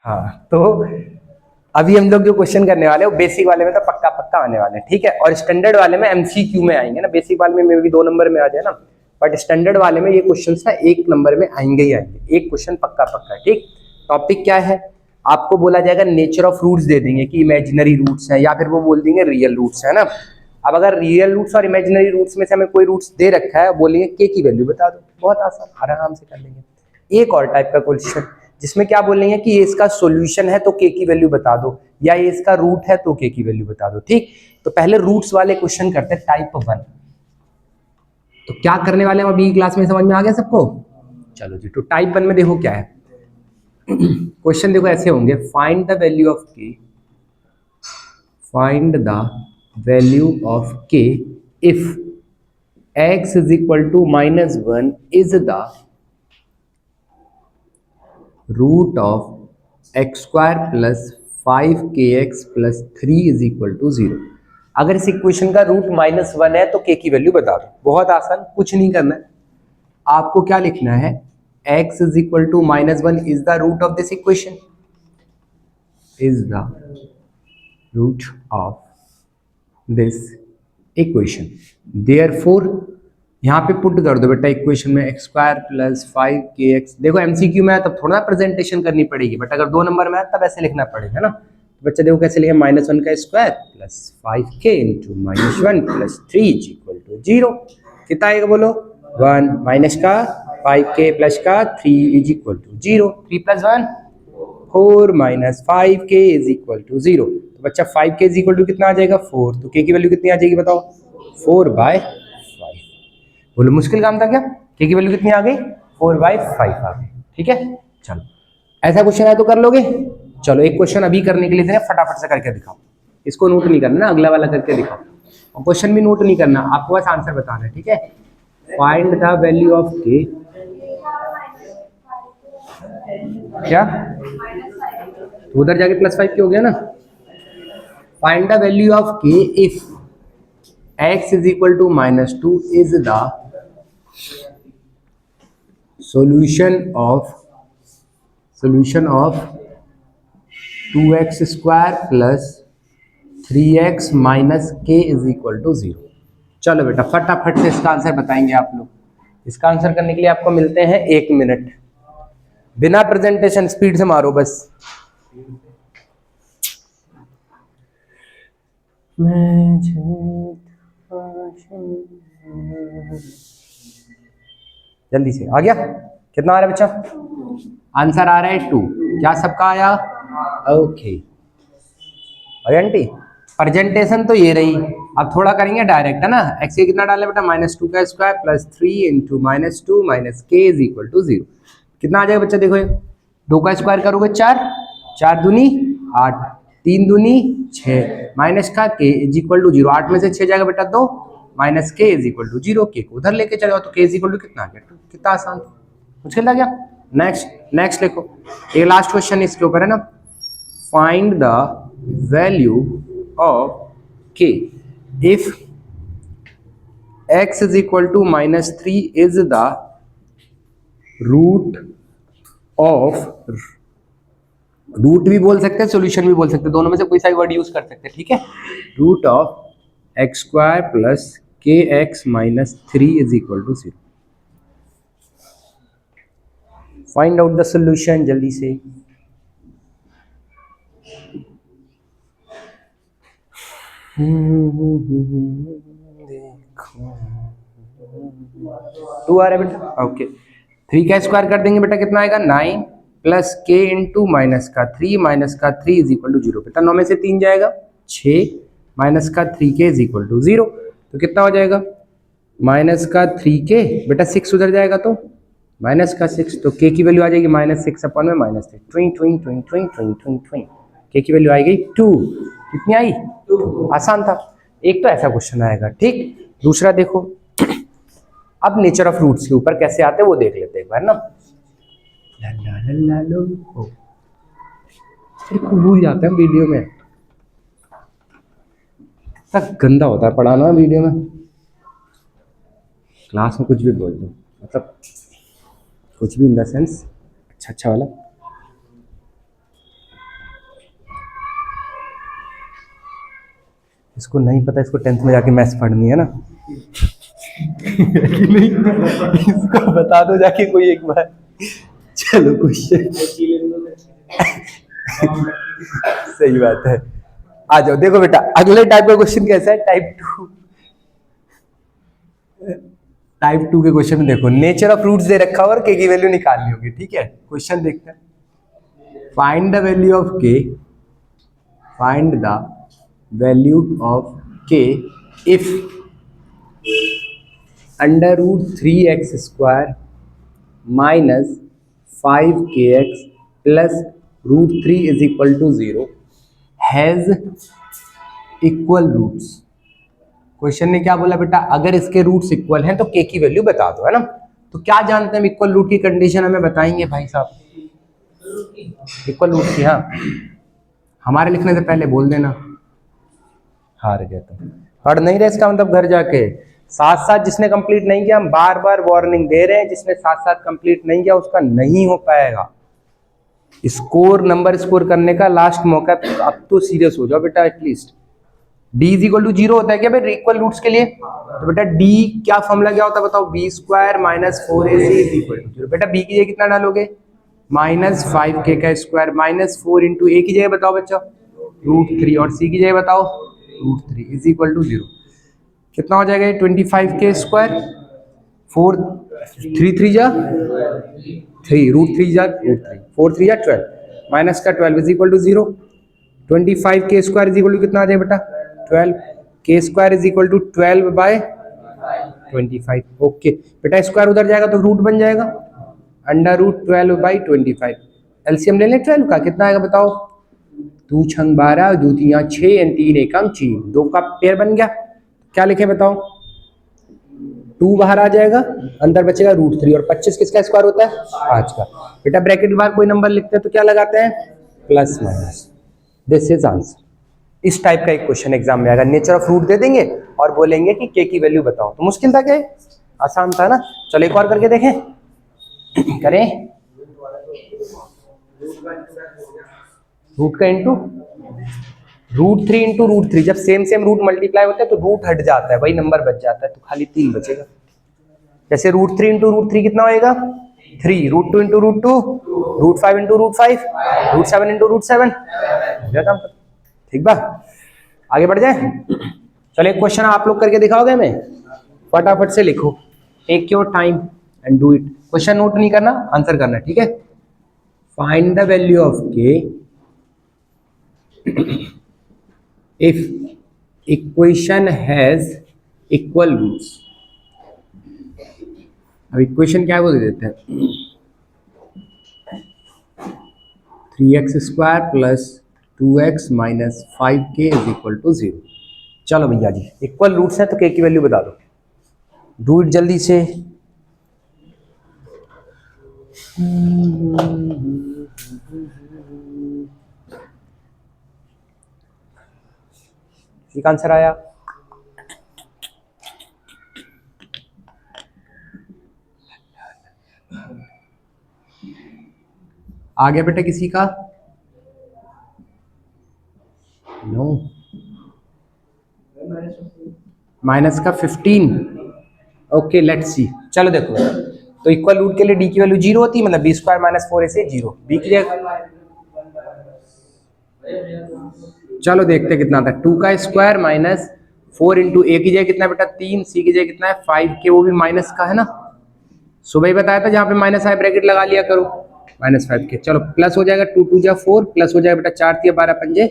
हाँ, तो अभी हम लोग जो क्वेश्चन करने वाले हैं वो बेसिक वाले में तो पक्का पक्का आने वाले हैं, ठीक है। और स्टैंडर्ड वाले में एमसीक्यू में आएंगे ना, बेसिक वाले में भी 2 नंबर में आ जाए ना, बट स्टैंडर्ड वाले में ये क्वेश्चन ना 1 नंबर में आएंगे ही आएंगे। एक क्वेश्चन पक्का पक्का, ठीक। टॉपिक क्या है, आपको बोला जाएगा नेचर ऑफ रूट्स दे देंगे कि इमेजिनरी रूट्स हैं या फिर वो बोल देंगे रियल रूट्स है ना। अब अगर रियल रूट्स और इमेजिनरी रूट्स में से हमें कोई रूट्स दे रखा है, बोलेंगे के की वैल्यू बता दो, बहुत आसान, आराम से कर लेंगे। एक और टाइप का क्वेश्चन जिसमें क्या बोलेंगे कि ये इसका सॉल्यूशन है तो के की वैल्यू बता दो, या ये इसका रूट है तो के की वैल्यू बता दो, ठीक। तो पहले रूट्स वाले क्वेश्चन करते हैं टाइप 1। तो क्या करने वाले हैं अभी क्लास में, समझ में आ गया सबको? चलो जी, तो टाइप 1 में देखो क्या है। क्वेश्चन देखो ऐसे होंगे, फाइंड द वैल्यू ऑफ के, फाइंड द वैल्यू ऑफ के if x is equal to -1 is the root of x square plus 5kx plus 3 is equal to 0। अगर इस इक्वेशन का रूट -1 है तो के की वैल्यू बता दो। बहुत आसान, कुछ नहीं करना है, आपको क्या लिखना है, x is equal to -1 is the root of this equation, is the root of this equation. Therefore यहाँ पे पुट कर दो बेटा इक्वेशन में एक्स स्क्वायर प्लस 5kx। देखो एमसीक्यू में है तब थोड़ा प्रेजेंटेशन करनी पड़ेगी, बट अगर 2 नंबर में है तब ऐसे लिखना पड़ेगा ना। तो बच्चा देखो कैसे लिखे, -1 का square plus 5k into -1 plus 3 is equal to 0। कितना आएगा बोलो, 1 माइनस का 5k प्लस का 3 is equal to 0। 3 plus 1 4 minus 5k is equal to 0। तो बच्चा 5k इज इक्वल टू कितना आ जाएगा, 4। तो k की वैल्यू कितनी आ जाएगी बताओ, 4/5। बोलो मुश्किल काम था क्या, k की वैल्यू कितनी आ गई, 4/5 आ गई, ठीक है। चलो ऐसा क्वेश्चन है तो कर लोगे। चलो एक क्वेश्चन अभी करने के लिए थे, फटाफट से करके दिखाओ। इसको नोट नहीं करना, अगला वाला करके दिखाओ, और क्वेश्चन भी नोट नहीं करना, आपको बस आंसर बताना है, ठीक है। फाइंड द वैल्यू ऑफ के, क्या उधर जाके +5 के हो गया ना। फाइंड द वैल्यू ऑफ के if x is equal to -2 is the solution of 2x square plus 3x minus k is equal to 0। चलो बेटा फटाफट से इसका आंसर बताएंगे आप लोग। इसका आंसर करने के लिए आपको मिलते हैं 1 मिनट, बिना प्रेजेंटेशन स्पीड से मारो बस। जल्दी से आ गया, कितना आ रहा है बच्चा, आंसर आ रहा है 2। क्या सबका आया, ओके। और आंटी प्रेजेंटेशन तो ये रही, अब थोड़ा करेंगे डायरेक्ट है ना। एक्स के कितना डाले बेटा, -2 का स्क्वायर प्लस 3 इंटू -2 माइनस के इज इक्वल टू 0। कितना आ जाएगा बच्चा, देखो 2 का स्क्वायर करोगे 4, 4 दूनी 8, 3 दूनी 6 माइनस का के इज इक्वल टू 0। 8 में से 6 जाएगा बेटा 2, माइनस के इज इक्वल टू 0। के को उधर लेके चले जाओ तो के इज इक्वल टू कितना आ गया, कितना आसान, मुश्किल था क्या। नेक्स्ट लिखो, ये लास्ट क्वेश्चन इसके ऊपर है ना। Find the value of k if x is equal to -3 is the root of, root भी बोल सकते हैं सॉल्यूशन भी बोल सकते हैं, दोनों में से कोई सा वर्ड यूज कर सकते हैं, ठीक है। Root of x square plus k x minus 3 is equal to 0। Find out the solution जल्दी से। देखो 2 आ रहा है बेटा, ओके। 3 का स्क्वायर कर देंगे बेटा कितना आएगा, 9 प्लस के इंटू माइनस का 3 इज इक्वल टू 0। बेटा 9 में से 3 जाएगा 6 माइनस का 3k इज इक्वल टू 0। तो कितना हो जाएगा, माइनस का 3k बेटा 6 उधर जाएगा तो माइनस का 6, तो k की वैल्यू आ जाएगी -6 अपन में -3। ट्विंग k की वैल्यू आएगी 2। कितनी आई, 2। आसान था। एक तो ऐसा क्वेश्चन आएगा, ठीक। दूसरा देखो, अब नेचर ऑफ रूट्स के ऊपर कैसे आते हैं वो देख लेते हैं एक बार ना। भूल जाते हैं वीडियो में, तक गंदा होता है पढ़ाना वीडियो में। क्लास में कुछ भी बोल दो, मतलब कुछ भी इन द सेंस अच्छा वाला। इसको नहीं पता, इसको 10th में जाके मैथ्स पढ़नी है ना कि नहीं? इसको बता दो जाके कोई एक बार। चलो क्वेश्चन सही बात है। आ जाओ, देखो बेटा अगले टाइप का क्वेश्चन कैसा है, टाइप टू के क्वेश्चन में देखो नेचर ऑफ फ्रूट्स दे रखा और के की वैल्यू निकालनी होगी। ठीक है, क्वेश्चन देखते हैं। फाइंड द वैल्यू ऑफ के, फाइंड द वैल्यू ऑफ के if under root 3x square minus 5kx plus root 3 is equal to 0 has equal roots. Question ने क्या बोला बेटा, अगर इसके रूट्स इक्वल हैं तो के की वैल्यू बता दो, है ना। तो क्या जानते हैं इक्वल रूट की कंडीशन, हमें बताएंगे भाई साहब। इक्वल रूट की, हाँ हमारे लिखने से पहले बोल देना। हार गया तुम, पढ़ नहीं रहे इसका मतलब घर जाके साथ साथ। जिसने कंप्लीट नहीं किया हम बार बार वार्निंग दे रहे हैं, जिसने साथ साथ कंप्लीट नहीं किया उसका नहीं हो पाएगा। स्कोर नंबर स्कोर करने का लास्ट मौका, अब तो सीरियस हो जाओ बेटा at least. d is equal to 0 होता है क्या भाई इक्वल रूट्स के लिए? तो बेटा d क्या फॉर्मूला क्या होता है बताओ, b square minus 4ac is equal to 0। बेटा b की जगह कितना डालोगे, माइनस 5k का स्क्वायर माइनस 4 इंटू a की जगह बताओ बच्चा रूट 3 और c की जगह बताओ रूट 3 इज इक्वल टू 0। कितना हो जाएगा 25k स्क्वायर, 4 3 3 जा 3 रूट 3 जा रूट 3 4 3 जा 12 माइनस का 12 is equal to 0। 25k square is equal to कितना आ जाए बेटा 12, k square is equal to 12 by 25। Okay बेटा स्क्वायर उधर जाएगा तो रूट बन जाएगा, अंडर रूट 12 बाई 25। एलसीएम ले लें 12 का, कितना आएगा बताओ, 2 छंग 12 2 3 6 एंड 3 एकम 4, 2 का पेयर बन गया। क्या लिखे बताओ, 2 बाहर आ जाएगा, अंदर बचेगा रूट 3 और 25 किसका स्क्वायर होता है 5 का। बेटा ब्रैकेट के बाहर कोई नंबर लिखते हैं तो क्या लगाते हैं plus minus. This is answer. इस टाइप का एक क्वेश्चन एग्जाम में आएगा, नेचर ऑफ फ्रूट दे देंगे और बोलेंगे कि के की वैल्यू बताओ। तो मुश्किल था क्या, आसान था ना। चलो एक और करके देखें, करें रूट का इंटू रूट 3 इंटू रूट 3। जब सेम सेम रूट मल्टीप्लाई होते हैं तो रूट हट जाता है, वही नंबर बच जाता है, तो खाली 3 बचेगा। जैसे रूट 3 इंटू रूट 3 कितना होएगा 3, root 2 into root 2, root 5 into root 5, root 7 into root 7। काम कर ठीक बा, आगे बढ़ जाए। चलो एक क्वेश्चन आप लोग करके दिखाओगे, मैं फटाफट से लिखो, take your time and do it. Question note नहीं करना, आंसर करना, ठीक है। फाइंड द वैल्यू ऑफ के if equation has equal roots. अब इक्वेशन क्या है वो दे देते हैं, 3x square plus 2x minus 5k is equal to 0। चलो भैया जी इक्वल रूट्स हैं तो k की वैल्यू बता दो, डू इट जल्दी से। ठीक आंसर आया। आ गया बेटा किसी का, नो माइनस का 15। Okay let's see. चलो देखो तो इक्वल रूट के लिए डी की वैल्यू 0 होती है, मतलब B square minus 4ac 0, B की जगह चलो देखते कितना था, 2 का स्क्वायर माइनस 4 इंटू ए की जगह कितना बेटा 3, सी की जगह कितना है 5 के, वो भी माइनस का है ना, सुबह ही बताया था जहाँ पे माइनस है ब्रैकेट लगा लिया करो, माइनस 5 के। चलो प्लस हो जाएगा 2 2 जा 4, प्लस हो जाएगा बेटा 4 3 12 5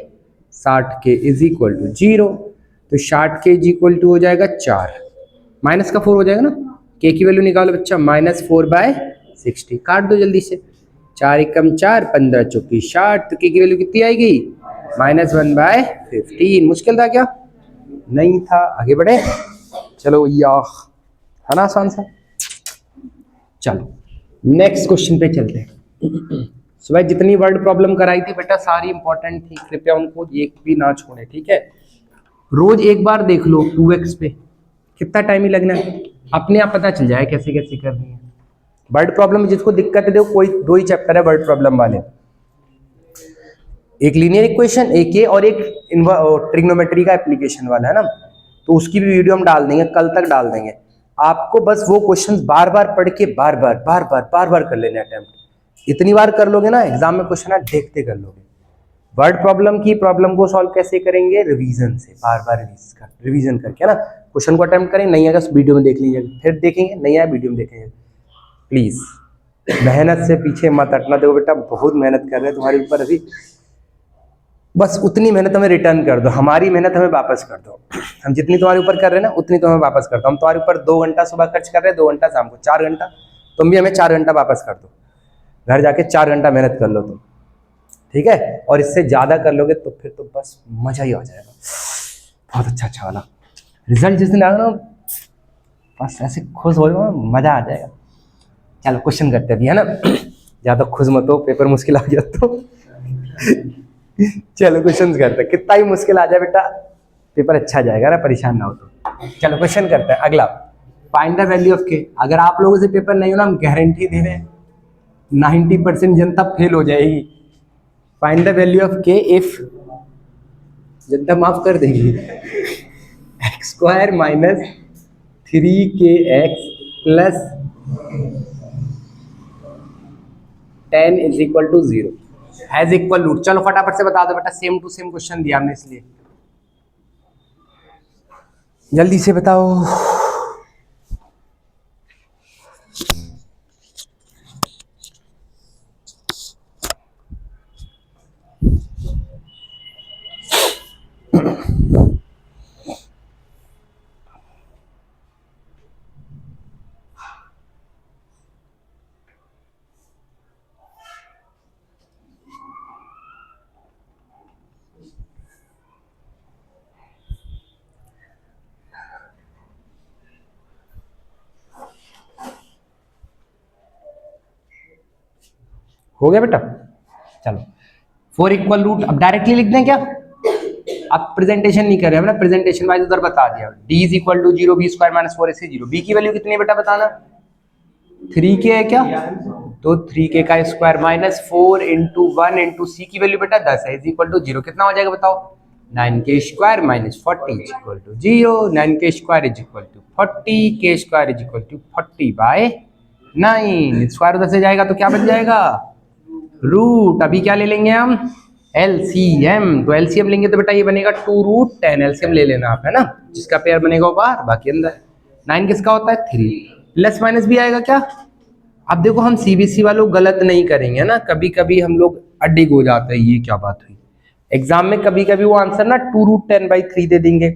60 के इज इक्वल टू 0। तो 60 के इज इक्वल टू हो जाएगा 4, माइनस का 4 हो जाएगा ना, के की वैल्यू निकालो बच्चा माइनस 4 बाय 60, काट दो जल्दी से, 4 एकम 4 15 चौकी 60, तो के की वैल्यू कितनी आएगी माइनस 1 बाय 15। मुश्किल था क्या, नहीं था। आगे बढ़े, चलो या है ना आसान सा। चलो नेक्स्ट क्वेश्चन पे चलते हैं। सुबह जितनी वर्ड प्रॉब्लम कराई थी बेटा सारी इंपॉर्टेंट थी, कृपया उनको एक भी ना छोड़े, ठीक है। रोज एक बार देख लो 2x पे, कितना टाइम ही लगना है, अपने आप पता चल जाए कैसे कैसे करनी है। वर्ड प्रॉब्लम जिसको दिक्कत है देखो, कोई 2 ही चैप्टर है वर्ड प्रॉब्लम वाले, एक लीनियर इक्वेशन, एक ये, और एक ट्रिग्नोमेट्री का एप्लीकेशन वाला है ना, तो उसकी भी वीडियो हम डाल देंगे, कल तक डाल देंगे। आपको बस वो क्वेश्चंस बार बार पढ़ के बार बार कर लेने अटेम्प्ट। इतनी बार कर लोगे ना, एग्जाम में क्वेश्चन आप देखते कर लोगे। वर्ड प्रॉब्लम को सॉल्व कैसे करेंगे? रिवीजन से, बार बार रिवीजन करके, है ना। क्वेश्चन को अटेम्प्ट करें, नहीं आएगा वीडियो में देख लीजिएगा, फिर देखेंगे, नहीं आया वीडियो में देखेंगे। प्लीज मेहनत से पीछे मत हटना। देखो बेटा, बहुत मेहनत कर रहे हैं तुम्हारे ऊपर अभी, बस उतनी मेहनत हमें रिटर्न कर दो, हमारी मेहनत हमें वापस कर दो। हम जितनी तुम्हारे ऊपर कर रहे हैं ना, उतनी तो हमें वापस कर दो। हम तुम्हारे ऊपर 2 घंटा सुबह खर्च कर रहे हैं, 2 घंटा शाम को, 4 घंटा। तुम भी हमें 4 घंटा वापस कर दो, घर जाके 4 घंटा मेहनत कर लो तुम, ठीक है। और इससे ज्यादा कर लोगे तो फिर तो बस मजा ही आ जाएगा, बहुत अच्छा वाला रिजल्ट जिस दिन आएगा ना, बस ऐसे खुश हो जाओ, मजा आ जाएगा। चलो क्वेश्चन करते अभी, है ना। ज्यादा खुश मत हो, पेपर मुश्किल आ गया तो। चलो क्वेश्चन करते हैं, कितना ही मुश्किल आ जाए बेटा, पेपर अच्छा जाएगा ना, परेशान ना हो तो। चलो क्वेश्चन करते हैं अगला। फाइंड द वैल्यू ऑफ के। अगर आप लोगों से पेपर नहीं हो ना, हम गारंटी दे रहे हैं 90% जनता फेल हो जाएगी। फाइंड द वैल्यू ऑफ के इफ, जनता माफ कर देगी, x² minus 3kx plus 10 is equal to 0 has equal root. चलो फटाफट से बता दो बेटा, सेम टू सेम क्वेश्चन दिया हमने इसलिए, जल्दी से बताओ। हो गया बेटा, चलो 4 इक्वल रूट, अब डायरेक्टली लिख दें क्या? अब प्रेजेंटेशन नहीं कर रहे हैं, प्रेजेंटेशन वाइज उधर बता दिया। d is equal to 0, b² minus 4ac 0। b की वैल्यू कितनी है बेटा बताना? 3k है क्या? तो 3k का square minus 4 into 1 into c की वैल्यू बेटा 10 है, इज इक्वल टू 0। कितना हो जाएगा बताओ? 9k² minus 40 is equal to 0। 9k² is equal to 40, k² is equal to 40/9। Square उधर से जाएगा तो क्या बन जाएगा? रूट। अभी क्या ले लेंगे हम? LCM। तो LCM लेंगे तो बेटा ये बनेगा 2√10। LCM ले लेना आप, है ना, जिसका पेयर बनेगा वो बाहर, बाकी अंदर। 9 किसका होता है? 3। प्लस माइनस भी आएगा क्या? अब देखो हम CBSE वालों गलत नहीं करेंगे ना, कभी कभी हम लोग अडिग हो जाते हैं, ये क्या बात हुई। एग्जाम में कभी कभी वो आंसर ना 2√10/3 दे देंगे,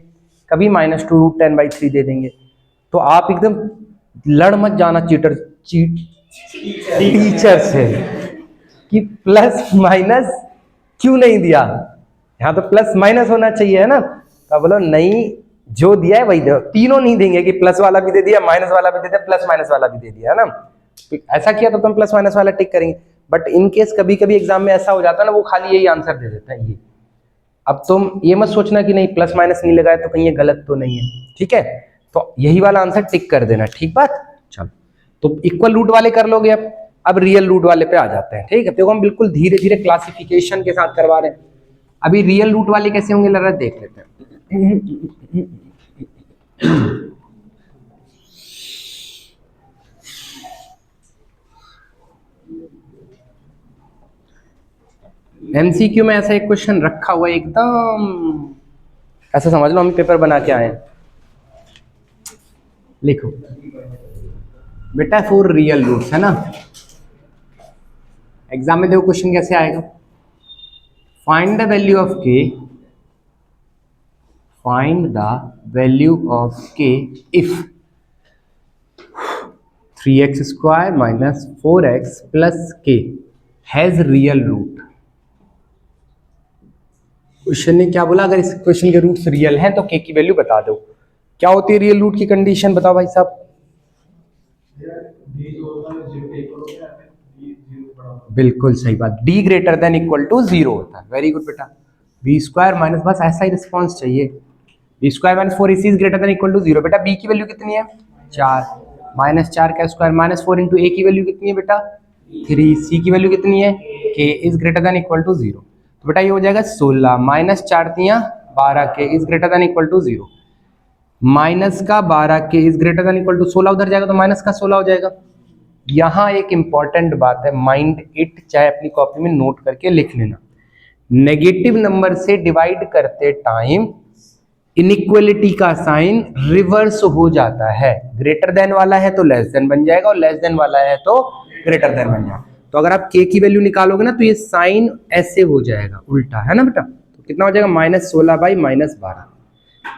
कभी माइनस 2√10/3 दे देंगे। तो आप एकदम लड़ मत जाना टीचर से कि प्लस माइनस क्यों नहीं दिया, यहाँ तो प्लस माइनस होना चाहिए, है ना। तो बोलो नहीं, जो दिया है वही दो। तीनों नहीं देंगे कि प्लस वाला भी दे दिया, माइनस वाला भी दे दिया, प्लस माइनस वाला भी दे दिया, है ना। ऐसा किया तो तुम प्लस माइनस वाला टिक करेंगे। बट इन केस कभी कभी एग्जाम में ऐसा हो जाता है ना, वो खाली यही आंसर दे देता है ये। अब तुम ये मत सोचना कि नहीं प्लस माइनस नहीं लगाया तो कहीं ये गलत तो नहीं है, ठीक है। तो यही वाला आंसर टिक कर देना, ठीक बात। चलो तो इक्वल रूट वाले कर लोगे। अब रियल रूट वाले पे आ जाते हैं, ठीक है। तो हम बिल्कुल धीरे धीरे क्लासिफिकेशन के साथ करवा रहे हैं। अभी रियल रूट वाले कैसे होंगे जरा देख लेते हैं। MCQ में ऐसा एक क्वेश्चन रखा हुआ है, एकदम ऐसा समझ लो हम पेपर बना के आए हैं। लिखो बेटा 4 रियल रूट्स, है ना। एग्जाम में देखो क्वेश्चन कैसे आएगा। फाइंड द वैल्यू ऑफ के, फाइंड द वैल्यू ऑफ के if 3x² minus 4x plus k has real root. Question ने क्या बोला? अगर इस क्वेश्चन के रूट्स रियल हैं तो k की वैल्यू बता दो। क्या होती है रियल रूट की कंडीशन, बताओ भाई साहब। बिल्कुल सही बात, d greater than equal to 0 होता है। वेरी गुड बेटा। b² माइनस, बस ऐसा ही रिस्पॉन्स चाहिए। b² minus 4ac is greater than equal to 0। बेटा b की वैल्यू कितनी है? 4 माइनस 4 का स्क्वायर माइनस 4 इंटू a की वैल्यू कितनी है बेटा? 3। c की वैल्यू कितनी है? k is greater than equal to 0। तो बेटा ये हो जाएगा 16 माइनस 4 तियां 12 k is greater than equal to 0, minus का 12 k is greater than equal to 16 उधर जाएगा तो माइनस का 16 हो जाएगा। यहां एक इंपॉर्टेंट बात है, माइंड इट, चाहे अपनी कॉपी में नोट करके लिख लेना, नेगेटिव नंबर से डिवाइड करते टाइम इनइक्वलिटी का साइन रिवर्स हो जाता है। ग्रेटर देन वाला है तो लेस देन बन जाएगा और लेस देन वाला है तो ग्रेटर देन बन जाएगा। तो अगर आप k की वैल्यू निकालोगे ना तो ये साइन ऐसे हो जाएगा उल्टा, है ना बेटा। तो कितना हो जाएगा -16 बाई -12,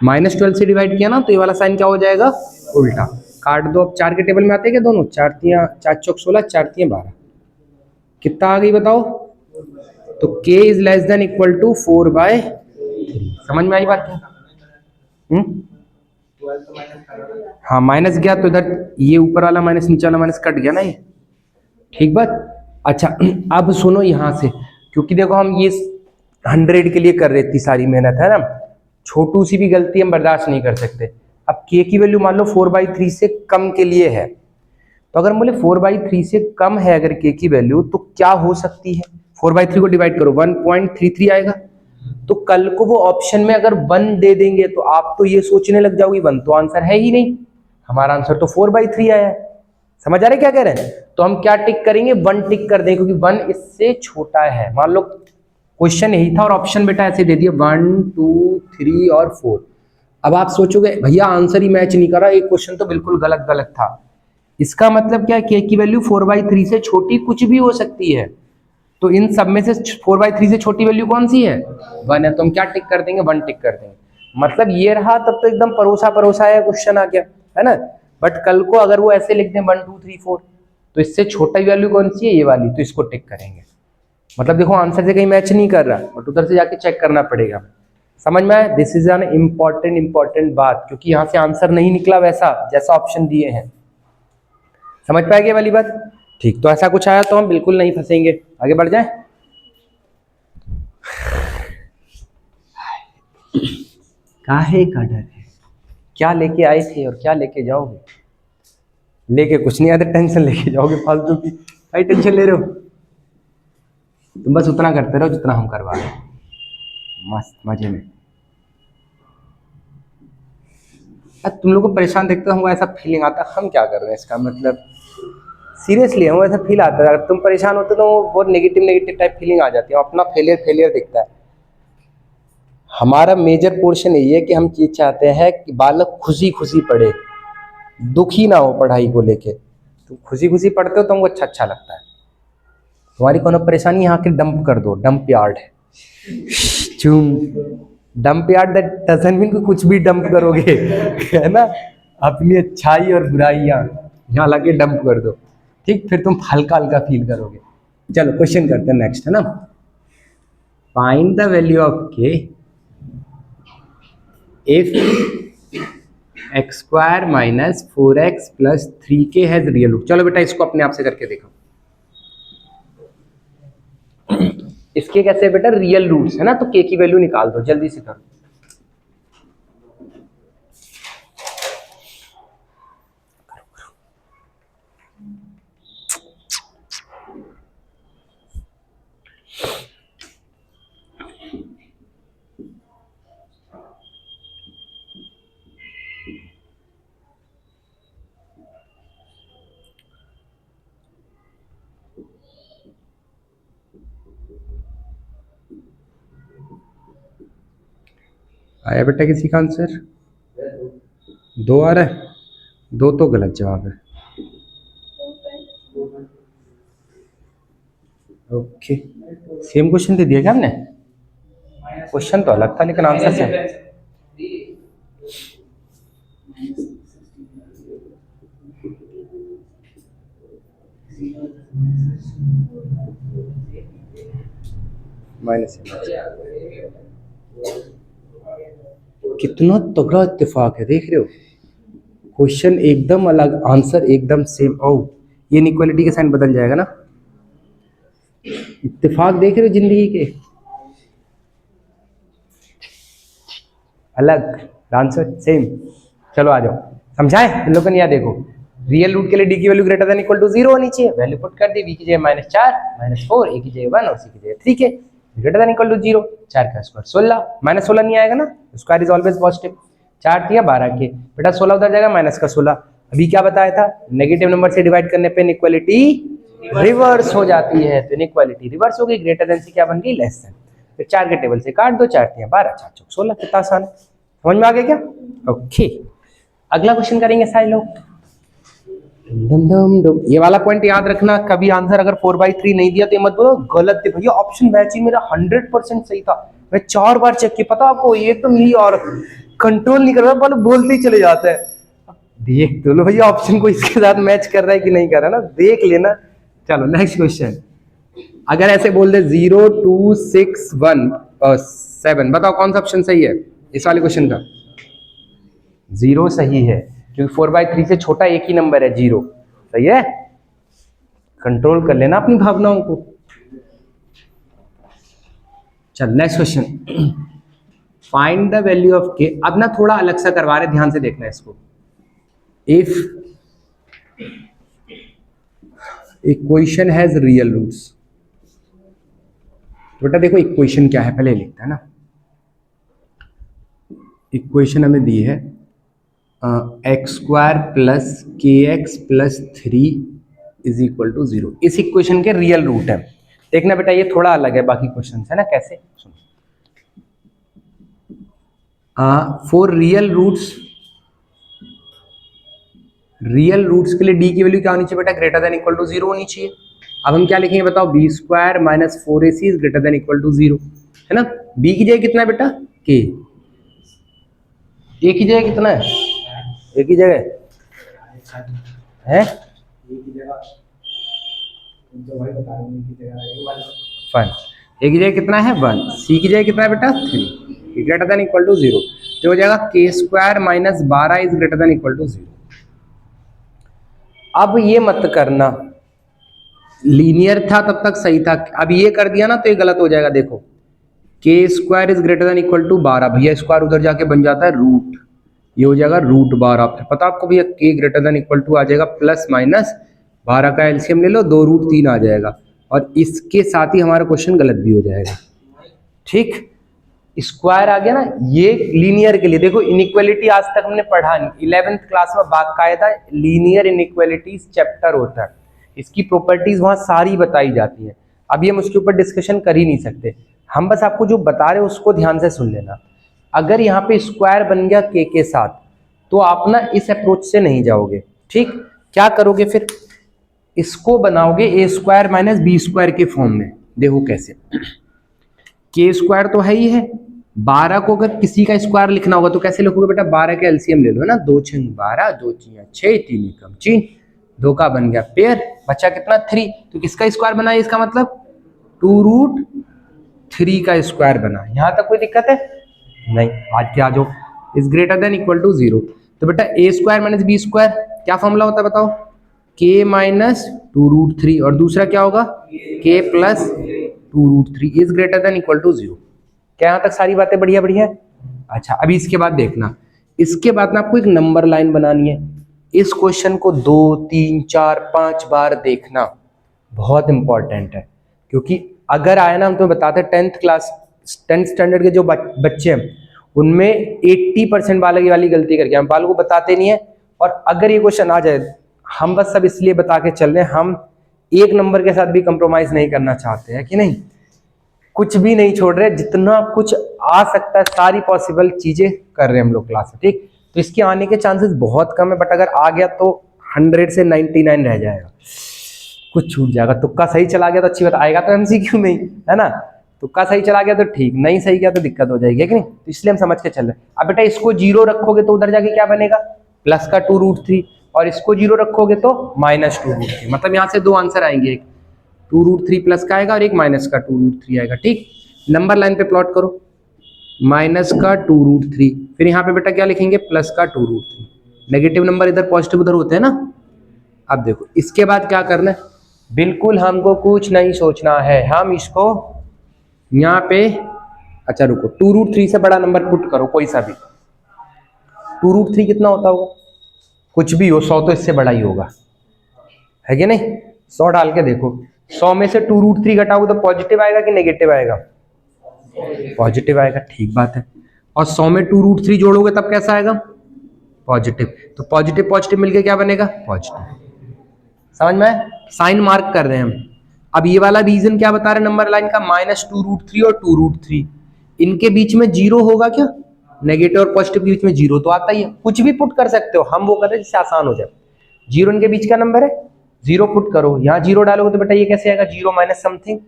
-12 से डिवाइड किया ना तो ये वाला साइन क्या हो जाएगा उल्टा। काट दो, अब 4 के टेबल में आते हैं क्या दोनों, 4 तियां 4 चौक 16 4 तियां 12, कितना आ गई बताओ। तो k is less than equal to 4/3। समझ में आई बात क्या? हाँ माइनस गया तो इधर ये ऊपर वाला माइनस नीचे वाला माइनस कट गया ना, ये ठीक बात। अच्छा अब सुनो यहां से, क्योंकि देखो हम ये 100 के लिए कर रहे थी सारी मेहनत, है ना, छोटू सी भी गलती हम बर्दाश्त नहीं कर सकते। अब k की वैल्यू मान लो 4/3 से कम के लिए है, तो अगर हम बोले 4/3 से कम है अगर k की वैल्यू तो क्या हो सकती है, 4/3 को डिवाइड करो 1.33 आएगा। तो कल को वो ऑप्शन में अगर 1 दे देंगे तो आप तो ये सोचने लग जाओगे 1 तो आंसर है ही नहीं, हमारा आंसर तो 4/3 आया है। समझ आ रहे क्या कह रहे हैं? तो हम क्या टिक करेंगे, 1 टिक कर देंगे, क्योंकि 1 इससे छोटा है। मान लो क्वेश्चन यही था और ऑप्शन बेटा ऐसे दे दिया 1 2 3 और 4। अब आप सोचोगे भैया आंसर ही मैच नहीं कर रहा, एक क्वेश्चन तो बिल्कुल गलत गलत था। इसका मतलब क्या है, k की वैल्यू 4/3 से छोटी कुछ भी हो सकती है। तो इन सब में से 4/3 से छोटी वैल्यू कौन सी है, 1 है। तो हम क्या टिक कर देंगे, 1 टिक कर देंगे। मतलब ये रहा, तब तो एकदम परोसा परोसा है क्वेश्चन आ गया, है ना। बट कल को अगर वो ऐसे लिख दें 1 2 3 4 तो इससे छोटा वैल्यू कौन सी है, ये वाली, तो इसको टिक करेंगे। मतलब देखो आंसर से कहीं मैच नहीं कर रहा, बट उधर से जाके चेक करना पड़ेगा। समझ में आया? दिस इज एन इंपॉर्टेंट बात, क्योंकि यहाँ से आंसर नहीं निकला वैसा जैसा ऑप्शन दिए हैं। समझ पाएंगे वाली बात? ठीक, तो ऐसा कुछ आया तो हम बिल्कुल नहीं फंसेंगे। आगे बढ़ जाए। काहे का डर है, क्या लेके आए थे और क्या लेके जाओगे? लेके कुछ नहीं आते, टेंशन लेके जाओगे फालतू की। भाई टेंशन ले रहे हो, तुम बस उतना करते रहो जितना हम करवा रहे हैं, मस्त मजे में। तुम लोग को परेशान देखते हमको ऐसा फीलिंग आता है हम क्या कर रहे हैं, इसका मतलब सीरियसली हमको ऐसा फील आता है। तुम परेशान होते तो बहुत नेगेटिव टाइप फीलिंग आ जाती है, अपना फेलियर दिखता है। हमारा मेजर पोर्शन यही है कि हम ये चाहते हैं कि बालक खुशी खुशी पढ़े, दुखी ना हो पढ़ाई को लेके। तुम खुशी खुशी पढ़ते हो तो हमको अच्छा लगता है। तुम्हारी कोनो परेशानी यहाँ के डंप कर दो, डंप यार्ड है। Dump yard that doesn't mean कुछ भी डंप करोगे, है ना। अपनी अच्छाई और बुराइयां यहाँ लाके डंप कर दो, ठीक, फिर तुम हल्का हल्का फील करोगे। चलो क्वेश्चन करते हैं नेक्स्ट, है ना। फाइंड द वैल्यू ऑफ के if x² minus 4x plus 3k has real root. चलो बेटा इसको अपने आप से करके देखो। इसके कैसे बेटा रियल रूट्स है ना, तो k की वैल्यू निकाल दो, जल्दी से करो। आया बेटा किसी का आंसर? 2 आ रहा है, 2 तो गलत जवाब है। ओके, सेम क्वेश्चन दे दिया क्या हमने? क्वेश्चन तो अलग था लेकिन आंसर सेम। माइनस कितना तगड़ा इत्तेफाक है, देख रहे हो। क्वेश्चन एकदम अलग, आंसर एकदम सेम। ओ ये इनइक्वालिटी का साइन बदल जाएगा ना। इत्तेफाक देख रहे हो जिंदगी के, अलग आंसर सेम। चलो आ जाओ, समझाए इन लोगों ने। यार देखो, रियल रूट के लिए डी की value greater than equal to 0 होनी चाहिए, वैल्यू पुट कर दी, v की जगह -4 -4, a की जगह 1 और c की जगह 3 के। ग्रेटर देन इक्वल टू 0, 4 का स्क्वायर 16, माइनस 16 नहीं आएगा ना, स्क्वायर इज ऑलवेज पॉजिटिव। 4 दिया 12 के, बेटा 16 उधर जाएगा माइनस का 16। अभी क्या बताया था, नेगेटिव नंबर से डिवाइड करने पे इनइक्वालिटी रिवर्स हो जाती है, तो इनइक्वालिटी रिवर्स हो गई, ग्रेटर देन से क्या बन गई, लेस देन। फिर 4 के टेबल से काट दो, 4 दिया 12, 4 चौक 16, कितना आसान है, समझ में आ गया क्या? ओके, अगला क्वेश्चन करेंगे सारे लोग। डम डम डम, ये वाला पॉइंट याद रखना, कभी आंसर अगर 4/3 नहीं दिया तो ये मत बोलो गलत है भैया, ऑप्शन मैचिंग मेरा 100% सही था, मैं 4 बार चेक किया, पता आपको, ये तो मेरी और कंट्रोल नहीं कर रहा, पर बोलते ही चले जाता है। देख तो लो भैया ऑप्शन को इसके साथ मैच कर रहा है कि नहीं कर रहा ना, देख लेना। चलो नेक्स्ट क्वेश्चन, अगर ऐसे बोल दे 0 2 6 1 और 7, बताओ कौन सा ऑप्शन सही है इस वाले क्वेश्चन का? 0 सही है, क्योंकि 4/3 से छोटा एक ही नंबर है 0, सही है। कंट्रोल कर लेना अपनी भावनाओं को। चल next question, find the value of के। अब ना थोड़ा अलग सा करवा रहे, ध्यान से देखना इसको। If equation has real roots, बेटा देखो इक्वेशन क्या है पहले लिखता है ना। इक्वेशन हमें दी है x² plus kx+3 is equal to 0। इस इक्वेशन के रियल रूट है। देखना बेटा ये थोड़ा अलग है बाकी क्वेश्चन है ना, कैसे सुनो। फॉर रियल रूट्स के लिए डी की वैल्यू क्या होनी चाहिए बेटा, ग्रेटर देन इक्वल टू 0 होनी चाहिए। अब हम क्या लिखेंगे बताओ, b² - 4ac is greater than equal to 0, है ना। b की जगह कितना है बेटा, k। a की जगह कितना है, a की जगह है फन, a की जगह कितना है 1, c की जगह कितना है बेटा 3, ग्रेटर देन इक्वल टू 0, तो हो जाएगा k² - 12 is greater than equal to 0। अब ये मत करना, लीनियर था तब तक सही था, अब ये कर दिया ना तो ये गलत हो जाएगा। देखो k² is greater than equal to 12, भैया स्क्वायर उधर जाके बन जाता है रूट, ये हो जाएगा √12। फिर पता आपको भैया k greater than equal to आ जाएगा +-12 का एलसीएम ले लो, 2 √3 आ जाएगा, और इसके साथ ही हमारा क्वेश्चन गलत भी हो जाएगा। ठीक, स्क्वायर आ गया ना, ये लीनियर के लिए। देखो इनइक्वालिटी आज तक हमने पढ़ा नहीं, 11th क्लास में बाकायदा लीनियर इनइक्वालिटीज चैप्टर होता है, इसकी प्रॉपर्टीज वहां सारी बताई जाती है। अभी हम उसके ऊपर डिस्कशन कर ही नहीं सकते, हम बस आपको जो बता रहे हैं उसको ध्यान से सुन लेना। अगर यहाँ पे स्क्वायर बन गया k के साथ, तो आप ना इस अप्रोच से नहीं जाओगे। ठीक, क्या करोगे फिर, इसको बनाओगे a² - b² के फॉर्म में। देखो कैसे, k² तो है ही है, 12 को अगर किसी का स्क्वायर लिखना होगा तो कैसे लिखोगे बेटा, 12 का एलसीएम ले लो ना, 2 × 12, 2 × 6, 3 कम 3, 2 का बन गया पेयर, बचा कितना 3, तो किसका स्क्वायर बना है, इसका मतलब 2√3 का स्क्वायर बना। यहां तक कोई दिक्कत है नहीं, आज के आ जाओ, is greater than equal to 0। तो बेटा a² - b² क्या फॉर्मूला होता है बताओ, k - 2√3, और दूसरा क्या होगा k + 2√3 is greater than equal to 0। क्या यहाँ तक सारी बातें बढ़िया बढ़िया? अच्छा, अभी इसके बाद देखना, इसके बाद ना आपको एक नंबर लाइन बनानी है। इस क्वेश्चन को 2 3 4 5 बार देखना, बहुत इंपॉर्टेंट है, क्योंकि अगर आया ना, हम तुम्हें बताते हैं 10th स्टैंडर्ड के जो बच्चे हैं उनमें 80% वाली गलती करके हम वालों को बताते नहीं है। और अगर ये क्वेश्चन आ जाए, हम बस सब इसलिए बता के चल रहे हैं, हम एक नंबर के साथ भी कंप्रोमाइज नहीं करना चाहते हैं कि नहीं, कुछ भी नहीं छोड़ रहे, जितना कुछ आ सकता है सारी पॉसिबल चीजें कर रहे हैं हम लोग क्लास में। ठीक, तो इसके आने के चांसेस बहुत कम है, बट अगर आ गया तो 100 से 99 रह जाएगा, कुछ छूट जाएगा। तुक्का सही चला गया तो अच्छी बात, आएगा तो एमसीक्यू में ही, है ना। तुक्का सही चला गया तो ठीक, नहीं सही गया तो दिक्कत हो जाएगी, है कि नहीं। तो इसलिए हम समझ के चल रहे हैं। अब बेटा इसको 0 रखोगे तो उधर जाके क्या बनेगा, प्लस का 2√3, और इसको 0 रखोगे तो -2√3, मतलब यहाँ से 2 आंसर आएंगे, एक 2√3 प्लस का आएगा और एक माइनस का 2√3 आएगा। ठीक, नंबर लाइन पे प्लॉट करो, माइनस का 2√3, फिर यहाँ पे बेटा क्या लिखेंगे, प्लस का 2√3, नेगेटिव नंबर इधर पॉजिटिव उधर होते हैं ना। अब देखो इसके बाद क्या करना है, बिल्कुल हमको कुछ नहीं सोचना है, हम इसको यहाँ पे, अच्छा रुको, 2√3 से बड़ा नंबर पुट करो कोई सा भी। 2√3 कितना होता होगा, कुछ भी हो, 100 तो इससे बड़ा ही होगा, है कि नहीं। 100 डाल के देखो, 100 में से 2√3 घटाओगे तो पॉजिटिव आएगा कि नेगेटिव आएगा, पॉजिटिव आएगा, ठीक बात है। और 100 में 2√3 जोड़ोगे तब कैसा आएगा? पॉजिटिव। तो पॉजिटिव पॉजिटिव मिलके क्या बनेगा? पॉजिटिव। समझ में? साइन मार्क कर रहे हैं हम। अब ये वाला रीजन क्या बता रहे नंबर लाइन का? -2√3 और 2√3, इनके बीच में जीरो होगा क्या? नेगेटिव और पॉजिटिव के बीच में जीरो तो आता ही है, कुछ भी पुट कर सकते हो, हम वो कर रहे हैं जिससे आसान हो जाए। जीरो इनके बीच का नंबर है, जीरो पुट करो, यहाँ जीरो डालोगे तो बेटा ये कैसे आएगा? जीरो माइनस समथिंग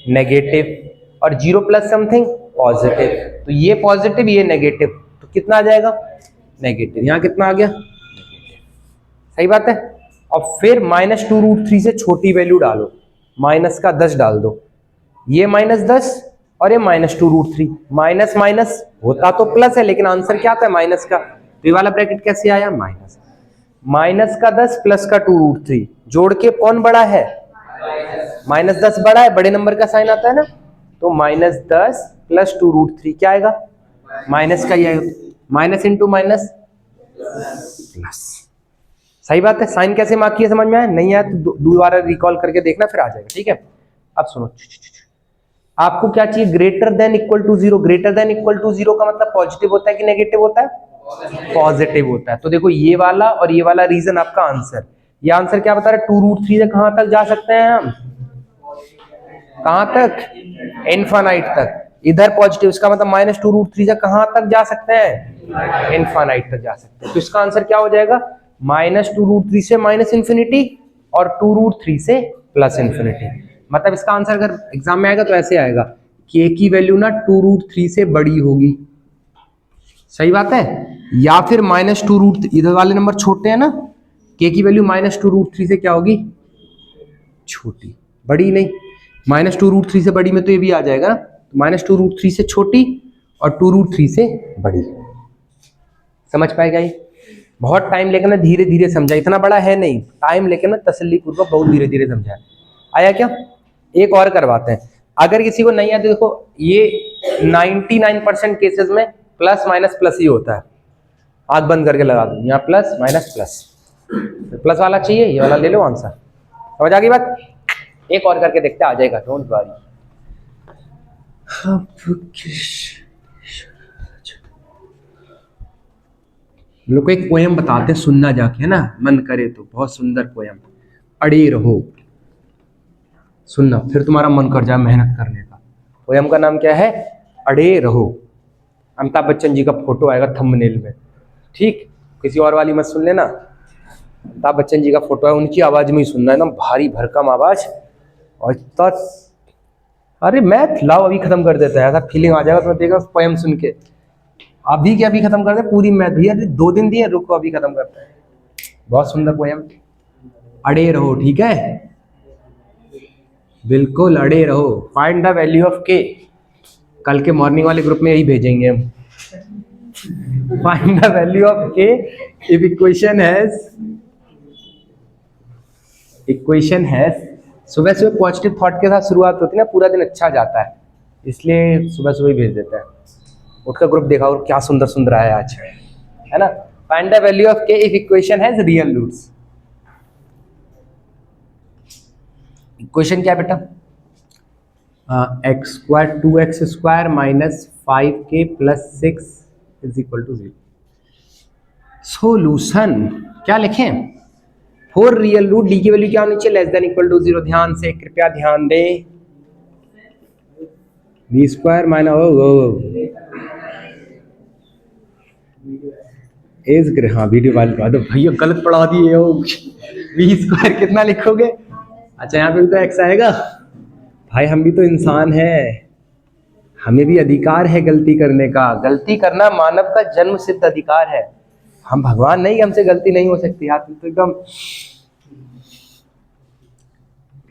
नेगेटिव, और जीरो प्लस समथिंग पॉजिटिव, तो ये पॉजिटिव ये नेगेटिव, तो कितना आ जाएगा? नेगेटिव। यहाँ कितना आ गया? सही बात है। और फिर -2√3 से छोटी वैल्यू डालो, माइनस का 10 डाल दो, ये -10 और ये -2√3, माइनस माइनस होता तो प्लस है लेकिन आंसर क्या आता है? माइनस का, तो ये वाला ब्रैकेट कैसे आया? माइनस। माइनस का 10 प्लस का 2√3 जोड़ के कौन बड़ा है? -10 बड़ा है, बड़े नंबर का साइन आता है ना, तो -10 प्लस 2√3 क्या आएगा? माइनस का ही आएगा, माइनस इंटू माइनस प्लस। सही बात है। साइन कैसे मार्क किया समझ में आया? नहीं आया तो दोबारा रिकॉल करके देखना, फिर आ जाएगा। ठीक है, अब सुनो, आपको क्या चाहिए? Greater than equal to zero. Greater than equal to zero का मतलब पॉजिटिव होता है कि नेगेटिव होता है? पॉजिटिव होता है। तो देखो ये वाला और ये वाला रीजन आपका आंसर, ये आंसर क्या बता रहा है? 2√3 से कहां तक जा सकते हैं हम? कहां तक? इनफाइनाइट तक। इधर पॉजिटिव, इसका मतलब -2√3 से कहां तक जा सकते हैं? इनफाइनाइट तक जा सकते हैं। तो इसका आंसर क्या हो जाएगा? -2√3 से -इंफिनिटी और 2√3 से +इंफिनिटी। मतलब इसका आंसर अगर एग्जाम में आएगा तो ऐसे आएगा, k की वैल्यू ना 2√3 से बड़ी होगी। सही बात है। या फिर -2√3, इधर वाले नंबर छोटे हैं ना, k की वैल्यू -2√3 से क्या होगी? छोटी, बड़ी नहीं। -2√3 से बड़ी में तो ये भी आ जाएगा ना, -2√3 से छोटी और 2√3 से बड़ी। समझ पाएगा ये? बहुत टाइम लेकर ना धीरे धीरे समझा, इतना बड़ा है नहीं, टाइम लेकर ना तसल्ली पूर्वक बहुत धीरे धीरे समझा। आया क्या? एक और करवाते हैं, अगर किसी को नहीं आया तो देखो ये 99% केसेस में प्लस माइनस प्लस ही होता है। आंख बंद करके लगा दो, यहाँ प्लस माइनस प्लस, प्लस वाला चाहिए, ये वाला ले लो आंसर। समझ आ गई बात? एक और करके देखते आ जाएगा, डोंट वरी। लोग को एक पोयम बताते हैं, सुनना जाके, है ना, मन करे तो। बहुत सुंदर पोयम, अड़े रहो। सुनना, फिर तुम्हारा मन कर जाए मेहनत करने का। पोयम का नाम क्या है? अड़े रहो। अमिताभ बच्चन जी का फोटो आएगा थंबनेल में, ठीक? किसी और वाली मत सुन लेना। अमिताभ बच्चन जी का फोटो है, उनकी आवाज में ही सुनना, एकदम भारी भरकम आवाज। और इतना, अरे मैथ लाओ अभी खत्म कर देता है, ऐसा फीलिंग आ जाएगा तुम्हें देखा पोयम सुन के। अभी के अभी खत्म कर दे पूरी मैथ, भैया 2 दिन दिए, रुको अभी खत्म करते हैं। बहुत सुंदर पोयम, अड़े रहो। ठीक है, बिल्कुल अड़े रहो। फाइंड द वैल्यू ऑफ के, कल के मॉर्निंग वाले ग्रुप में यही भेजेंगे हम। फाइंड द वैल्यू ऑफ के इफ इक्वेशन हैज सुबह सुबह पॉजिटिव थॉट के साथ शुरुआत होती है ना, पूरा दिन अच्छा जाता है, इसलिए सुबह सुबह ही भेज देते हैं। उठकर ग्रुप देखा और क्या सुंदर सुंदर आया आज, है ना। फाइंड द वैल्यू ऑफ के if equation has real roots. Equation क्या है बेटा? x² 2x² minus 5k plus 6 is equal to 0। Solution क्या लिखें? फॉर रियल रूट डी की वैल्यू क्या होनी चाहिए? Less than equal to 0। ध्यान से, कृपया ध्यान दे। b² माइनस हाँ वीडियो वाले पढ़ा दो भैया, गलत पढ़ा दिए हो। b² कितना लिखोगे? अच्छा यहाँ पे भी तो x आएगा। भाई हम भी तो इंसान हैं, हमें भी अधिकार है गलती करने का। गलती करना मानव का जन्म सिद्ध अधिकार है। हम भगवान नहीं, हमसे गलती नहीं हो सकती। यार तो एकदम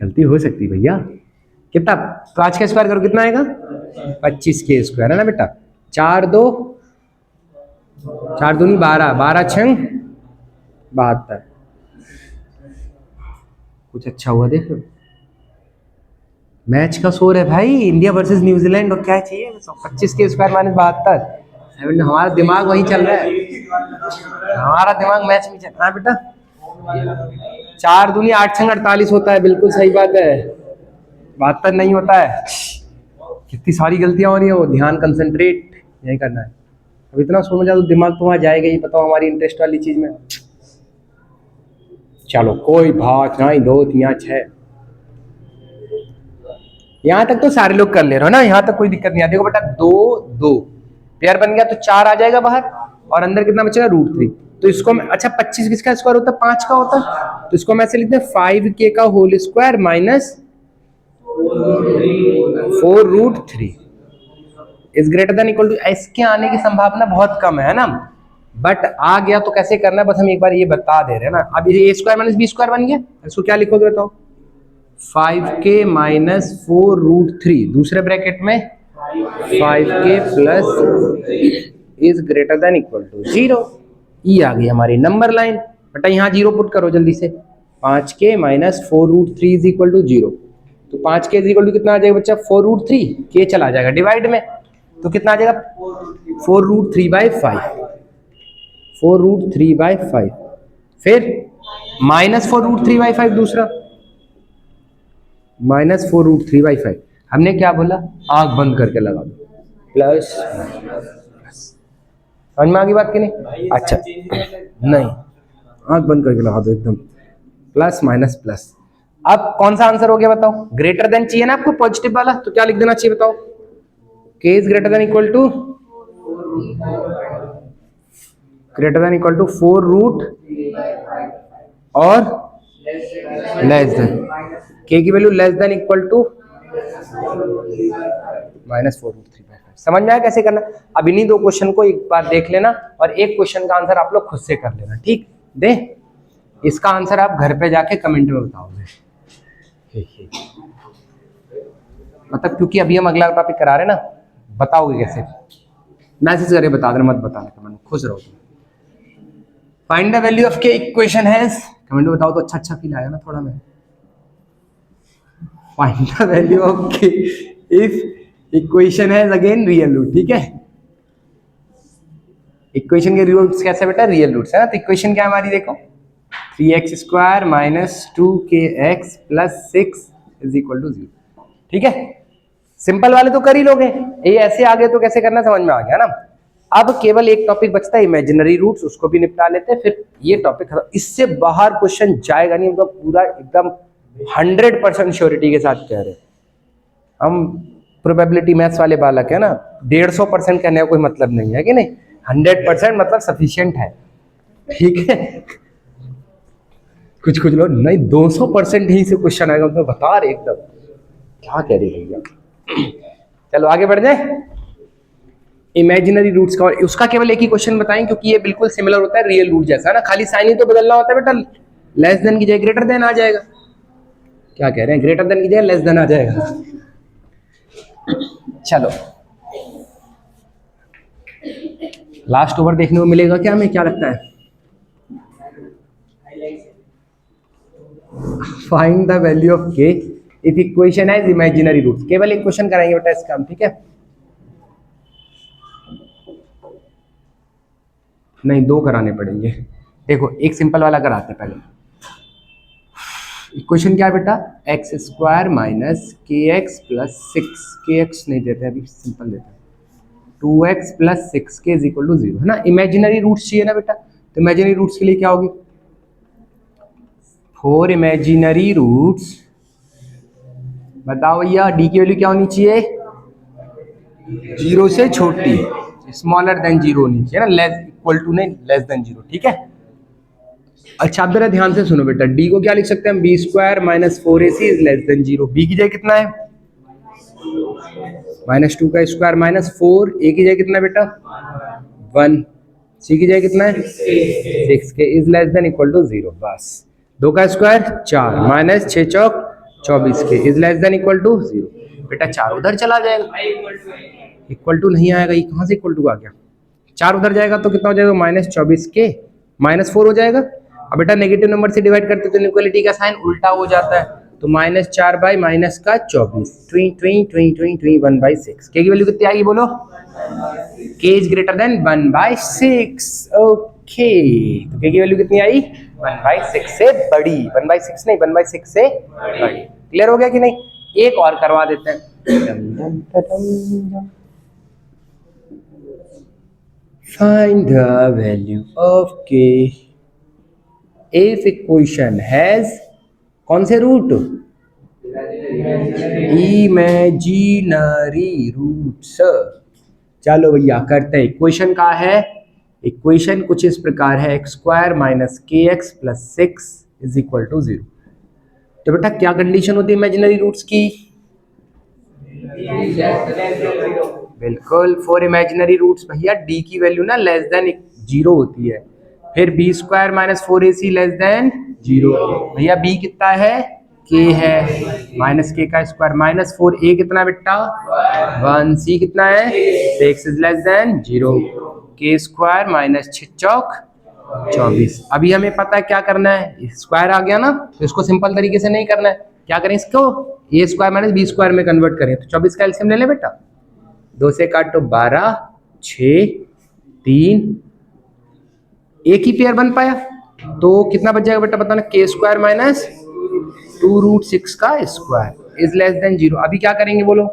गलती हो सकती भैया। कितना? 5 का स्क्वायर करो कितना आएगा? 25 के स्क्वायर, है ना बेटा। 4 2 12, 12 6 72। कुछ अच्छा हुआ देखो, मैच का शोर है भाई, इंडिया वर्सेस न्यूजीलैंड, और क्या चाहिए? 25 के स्क्वायर माइनस 72। हमारा दिमाग वही चल रहा है, हमारा दिमाग मैच में चल रहा है बेटा। 4 दूनी 8 6 48 होता है, बिल्कुल सही बात है। 72 नहीं होता है। कितनी सारी गलतियां हो रही है, वो ध्यान कंसंट्रेट यही करना है। अब इतना सोना जाए तो दिमाग तो वहां जाएगा ही, बताओ हमारी इंटरेस्ट वाली चीज में। चलो कोई बात नहीं, 2 3 6 यहाँ तक तो सारे लोग कर ले रहे हो ना, यहाँ तक कोई दिक्कत नहीं आती। देखो बेटा 2 2 पेयर बन गया तो 4 आ जाएगा बाहर, और अंदर कितना बचेगा √3। तो इसको अच्छा 25 किसका स्क्वायर होता है, 5 का होता है, तो इसको हम ऐसे लिखते हैं 5k का whole square minus 4√3 is greater than equal to. इसके आने की संभावना बहुत कम है ना, बट आ गया तो कैसे करना है बस हम एक बार ये बता दे रहे हैं ना। अब ये a² माइनस b² बन गया, इसको क्या लिखोगे बताओ, 5k माइनस 4√3 दूसरे ब्रैकेट में 5k plus is greater than equal to 0। ये आ गई हमारी नंबर लाइन। बेटा यहाँ 0 पुट करो जल्दी से, 5k minus 4√3 is equal to 0। तो 5k इज इक्वल टू कितना आ जाएगा बच्चा, 4√3, k चला जाएगा डिवाइड में, तो कितना आ जाएगा 4√3/5, 4√3/5, फिर माइनस 4√3/5 दूसरा, माइनस 4√3/5। हमने क्या बोला, आंख बंद करके लगा दो, प्लस समझ में आ गई बात की नहीं? अच्छा नहीं, आंख बंद करके लगा दो एकदम, प्लस माइनस प्लस। अब कौन सा आंसर हो गया बताओ, ग्रेटर देन चाहिए ना आपको पॉजिटिव वाला, तो क्या लिख देना चाहिए बताओ, k is greater than equal to 4 और लेस देन, k की वैल्यू less than equal to minus 4√3/5। समझ में आया कैसे करना? अब इन्हीं 2 क्वेश्चन को एक बार देख लेना और एक क्वेश्चन का आंसर आप लोग खुद से कर लेना, ठीक? दे इसका आंसर आप घर पे जाके कमेंट में बताओगे, मतलब क्योंकि अभी हम अगला टॉपिक करा रहे हैं ना, बताओगे कैसे, मैसेज करके बता देना, मत बताना कमेंट में, खुश रहो। Find the value of k equation has, comment में बताओ तो अच्छा फील आएगा ना थोड़ा में। फाइंड द वैल्यू ऑफ के if equation has again real root, ठीक है? इक्वेशन के रूट्स कैसे बेटा, रियल रूट्स है ना। तो इक्वेशन क्या है हमारी, देखो 3x² minus 2kx plus 6 is equal to 0, ठीक है? सिंपल वाले तो कर ही लोगे, ये ऐसे आ गए तो कैसे करना समझ में आ गया ना। अब केवल एक टॉपिक बचता है, इमेजिनरी रूट्स, उसको भी निपटा लेते हैं, फिर ये टॉपिक खत्म। इससे बाहर क्वेश्चन जाएगा नहीं, मतलब पूरा एकदम 100% श्योरिटी के साथ कह रहे हैं हम। प्रोबेबिलिटी मैथ्स वाले बालक है ना, 150% कहने का कोई मतलब नहीं है कि नहीं, 100% मतलब सफिशिएंट है, ठीक है? कुछ लोग नहीं 200% ही से क्वेश्चन आएगा, तो बता रहे एकदम क्या कह रहे भैया। चलो आगे बढ़ जाए। इमेजिनरी रूट्स का, उसका केवल एक ही क्वेश्चन बताएं क्योंकि ये बिल्कुल सिमिलर होता है रियल रूट जैसा ना, खाली साइन ही तो बदलना होता है बेटा, लेस देन की जगह ग्रेटर देन आ जाएगा। क्या कह रहे हैं, ग्रेटर देन की जगह लेस देन आ जाएगा। चलो लास्ट ओवर देखने को मिलेगा क्या, हमें क्या लगता है? फाइंड द वैल्यू ऑफ के if equation has imaginary roots. केवल एक क्वेश्चन कराएंगे बेटा इसका हम, ठीक है? नहीं 2 कराने पड़ेंगे। देखो एक सिंपल वाला कराते हैं पहले। इक्वेशन क्या है बेटा, x² minus kx plus 6, kx नहीं देते अभी, सिंपल देते हैं, 2x plus 6k is equal to 0, है ना? इमेजिनरी रूट्स चाहिए ना बेटा, तो इमेजिनरी रूट्स के लिए क्या होगी, 4 इमेजिनरी रूट्स, बताओ भैया d की वैल्यू क्या होनी चाहिए, 0 से छोटी, स्मॉलर देन 0 होनी चाहिए ना, लेस इक्वल टू नहीं, लेस देन 0, ठीक है? अच्छा आप जरा ध्यान से सुनो बेटा, d को क्या लिख सकते हैं हम, b² minus 4ac is less than 0। b की जगह कितना है, -2 का स्क्वायर माइनस 4, a की जगह कितना है बेटा 1, c की जगह कितना है 6k is less than equal to 0। बस 2 का स्क्वायर 4 माइनस 6 चौक 24k is less than equal to 0। बेटा 4 उधर चला जाएगा, इक्वल टू नहीं आएगा, ये कहाँ से इक्वल टू आ गया, 4 उधर जाएगा तो कितना हो जाएगा, -24k -4 हो जाएगा। अब बेटा नेगेटिव नंबर से डिवाइड करते तो इनइक्वालिटी का साइन उल्टा हो जाता है, तो -4 बाई माइनस का 24, 1/6। के की वैल्यू कितनी आएगी बोलो, k is greater then 1/6। Okay तो के की वैल्यू कितनी आई, 1/6 से बड़ी, 1/6 नहीं 1/6 से बड़ी। क्लियर हो गया कि नहीं? एक और करवा देते हैं। Find the value of k if equation has कौन से रूट, इमेजिनरी रूट्स। चलो भैया करते हैं। इक्वेशन का है, इक्वेशन कुछ इस प्रकार है, x square minus k x plus 6 is equal to 0। तो बेटा क्या कंडीशन होती है इमेजिनरी रूट्स की? बिल्कुल, फॉर इमेजिनरी रूट्स भैया डी की वैल्यू ना लेस देन 0 होती है, फिर b square minus 4ac less than 0। भैया बी कितना है, के है, माइनस के का स्क्वायर माइनस 4a कितना बेटा 1, सी कितना है 6 इज लेस देन 0, के स्क्वायर माइनस 6 चौक 24। अभी हमें पता है क्या करना है, स्क्वायर आ गया ना, तो इसको सिंपल तरीके से नहीं करना है, क्या करें इसको ए स्क्वायर माइनस बी स्क्वायर में कन्वर्ट करें। तो 24 का एलसीएम ले ले बेटा, 2 से काटो 12, 6, 3, एक ही पेयर बन पाया, तो कितना बच जाएगा बेटा बताना, के स्क्वायर माइनस 2√6 का स्क्वायर इज लेस देन 0। अभी क्या करेंगे बोलो,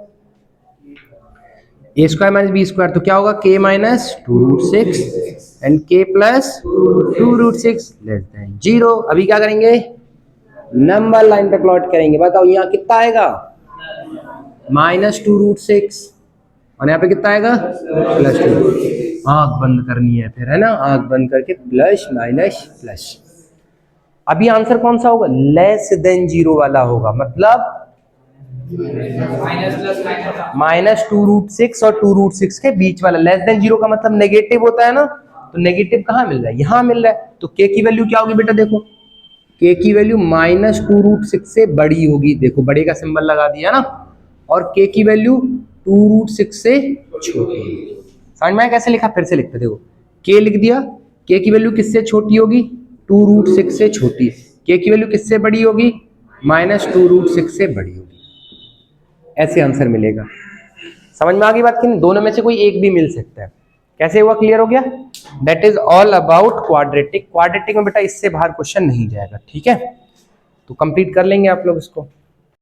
ए स्क्वायर माइनस बी स्क्वायर, तो क्या होगा के माइनस 2√6 एंड के प्लस 2√6 लेस देन 0। अभी क्या करेंगे, नंबर लाइन पे प्लॉट करेंगे। बताओ यहाँ कितना आएगा माइनस 2√6 और यहाँ पे कितना आएगा प्लस 2। आंख बंद करनी है फिर, है ना, आंख बंद करके प्लस माइनस प्लस। अभी आंसर कौन सा होगा, लेस देन 0 वाला होगा, मतलब माइनस 2√6 और 2√6 के बीच वाला। लेस देन 0 का मतलब नेगेटिव होता है ना, तो नेगेटिव कहाँ मिल रहा है, यहाँ मिल रहा है। तो के की वैल्यू क्या होगी बेटा, देखो के की वैल्यू माइनस 2√6 से बड़ी होगी, देखो बड़े का सिंबल लगा दिया ना, और के की वैल्यू 2√6 से छोटी होगी। समझ में आया कैसे लिखा, फिर से लिखते, देखो के लिख दिया, के की वैल्यू किससे छोटी होगी 2√6 से छोटी, के की वैल्यू किससे बड़ी होगी माइनस 2√6 से बड़ी होगी, ऐसे आंसर मिलेगा। समझ में आ गई बात कि नहीं, दोनों में से कोई एक भी मिल सकता है। कैसे हुआ, क्लियर हो गया। That is all about quadratic. Quadratic में बेटा इससे बाहर क्वेश्चन नहीं जाएगा, ठीक है, तो कंप्लीट कर लेंगे आप लोग इसको।